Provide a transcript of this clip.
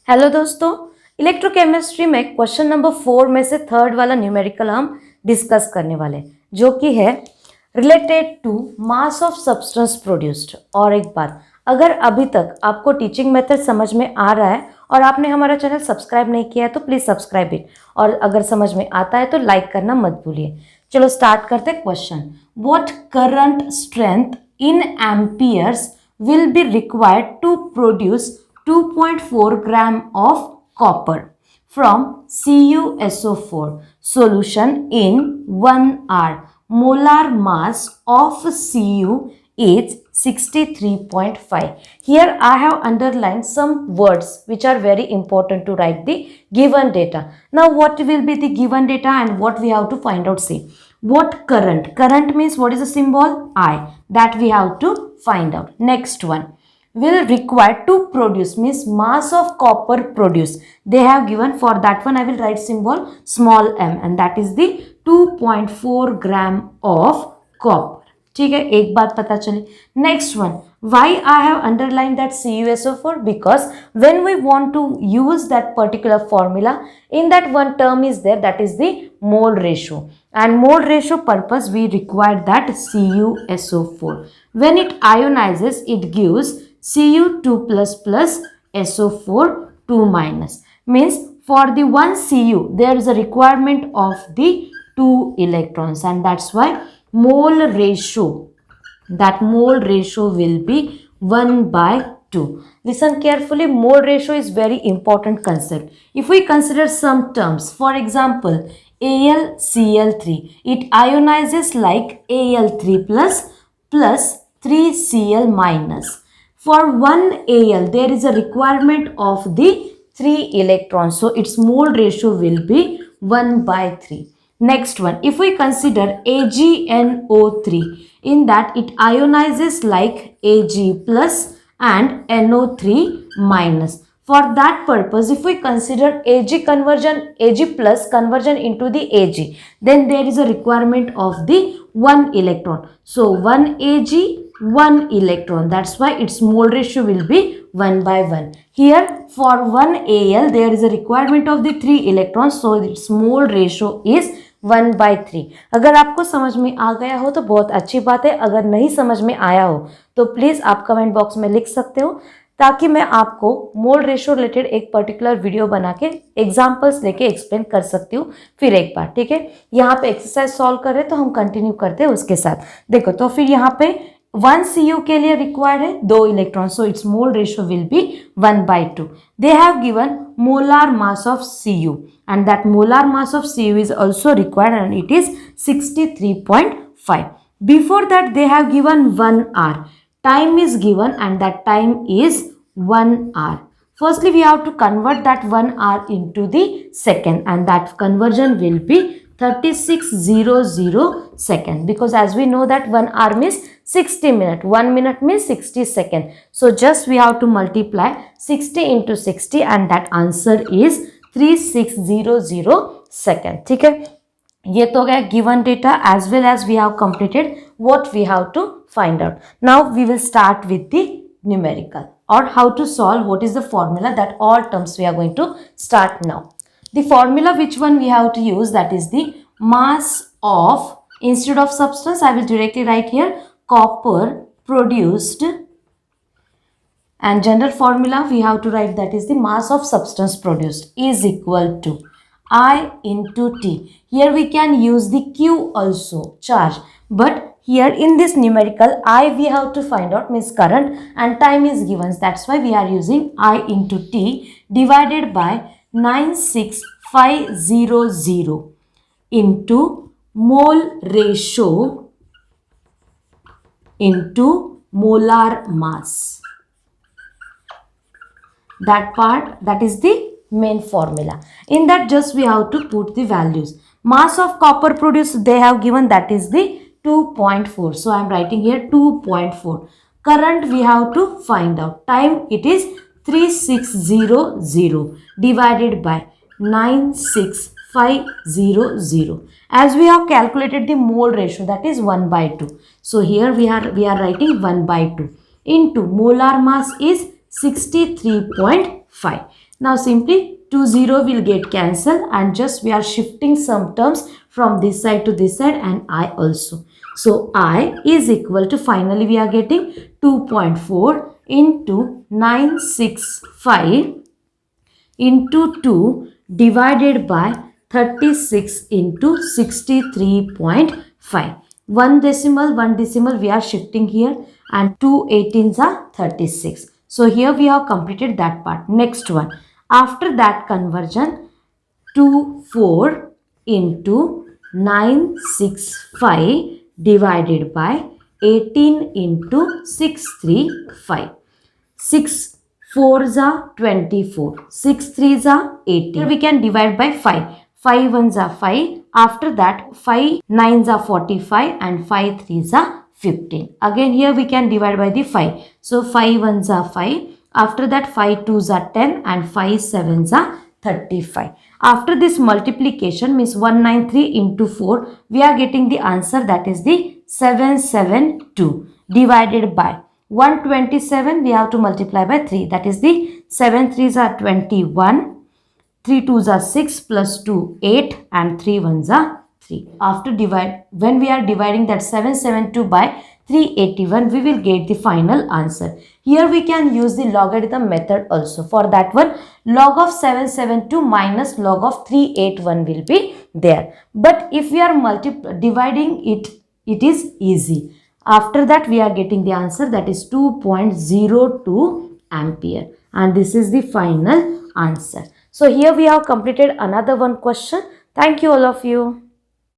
Hello दोस्तों, electrochemistry में question number 4 में से थर्ड वाला न्यूमेरिकल हम डिस्कस करने वाले हैं, जो कि है related to mass of substance produced. और एक बात, अगर अभी तक आपको टीचिंग मेथड समझ में आ रहा है और आपने हमारा चैनल सब्सक्राइब नहीं किया है तो प्लीज़ सब्सक्राइब इट, और अगर समझ में आता है तो लाइक करना मत भूलिए। चलो स्टार्ट करते हैं question. What current strength in amperes will be required to produce 2.4 gram of copper from CuSO4 solution in 1 hour. Molar mass of Cu is 63.5. Here I have underlined some words which are very important to write the given data. Now what will be the given data and what we have to find out? See, what current? Current means what is the symbol? I. That we have to find out. Next one, will require to produce means mass of copper produced. They have given, for that one I will write symbol small m, and that is the 2.4 gram of copper. ठीक है, एक बात पता चली। Next one, why I have underlined that CuSO4? Because when we want to use that particular formula, in that one term is there, that is the mole ratio, and mole ratio purpose we require that CuSO4. When it ionizes, it gives Cu2 plus SO4 2 minus. Means for the one Cu there is a requirement of the 2 electrons, and that's why mole ratio, that mole ratio will be 1 by 2. Listen carefully, mole ratio is very important concept. If we consider some terms, for example AlCl3, it ionizes like Al3 plus 3Cl minus. For one Al there is a requirement of the 3 electrons, so its mole ratio will be 1 by 3. Next one, if we consider AgNO3, in that it ionizes like Ag plus and NO3 minus. For that purpose, if we consider Ag plus conversion into the Ag, then there is a requirement of the 1 electron. So 1 Ag, 1 electron. That's why its mole ratio will be 1 by 1. Here for 1 Al there is a requirement of the 3 electrons, so its mole ratio is 1 by 3. अगर आपको समझ में आ गया हो तो बहुत अच्छी बात है, अगर नहीं समझ में आया हो तो प्लीज़ आप कमेंट बॉक्स में लिख सकते हो, ताकि मैं आपको मोल रेशियो रिलेटेड एक पर्टिकुलर वीडियो बना के एग्जाम्पल्स लेके एक्सप्लेन कर सकती हूँ फिर एक बार। ठीक है, यहाँ पे एक्सरसाइज सॉल्व कर रहे हैं तो हम कंटिन्यू करते हैं उसके साथ। देखो तो फिर यहाँ पे 1 Cu के लिए रिक्वायर्ड है 2 electron, so it's mole ratio will be 1 by 2. They have given molar mass of Cu, and that molar mass of Cu is also required, and it is 63.5. Before that they have given 1 hour. Time is given, and that time is 1 hour. Firstly we have to convert that 1 hour into the second, and that conversion will be 3600 second, because as we know that 1 hour means 60 minutes, 1 minute means 60 seconds. So just we have to multiply 60 into 60, and that answer is 3600 second. ठीक है, ये तो गया given data as well as we have completed what we have to find out. Now we will start with the numerical, or how to solve, what is the formula, that all terms we are going to start now. The formula which one we have to use, that is the mass of, instead of substance I will directly write here copper produced, and general formula we have to write, that is the mass of substance produced is equal to I into T. Here we can use the Q also, charge, but here in this numerical I we have to find out, means current, and time is given, that's why we are using I into T divided by 96500 into mole ratio into molar mass. That part, that is the main formula. In that just we have to put the values. Mass of copper produced they have given, that is the 2.4, so I am writing here 2.4. Current we have to find out. Time it is 3600 divided by 96500. As we have calculated the mole ratio, that is 1 by 2. So here we are writing 1 by 2 into molar mass is 63.5. Now simply 2 0 will get cancelled and just we are shifting some terms from this side to this side and I also. So I is equal to, finally we are getting 2.4 into 965 into 2 divided by 36 into 63.5. One decimal we are shifting here and 2 18s are 36. So here we have completed that part. Next one. After that conversion, 24 into 965 divided by 18 into 635. 6 4s are 24, 6 3s are 18. Here we can divide by 5. 5 1s are 5. After that 5 9s are 45 and 5 3s are 15. Again here we can divide by the 5. So 5 1s are 5. After that 5 2s are 10 and 5 7s are 35. After this multiplication means 193 into 4, we are getting the answer, that is the 772 divided by 127. We have to multiply by 3, that is the 7 3s are 21, 3 2s are 6 plus 2 8 and 3 1s are 3. After when we are dividing that 772 by 381, we will get the final answer. Here we can use the logarithm method also. For that one, log of 772 minus log of 381 will be there. But if we are dividing it, it is easy. After that we are getting the answer, that is 2.02 ampere, and this is the final answer. So here we have completed another one question. Thank you all of you.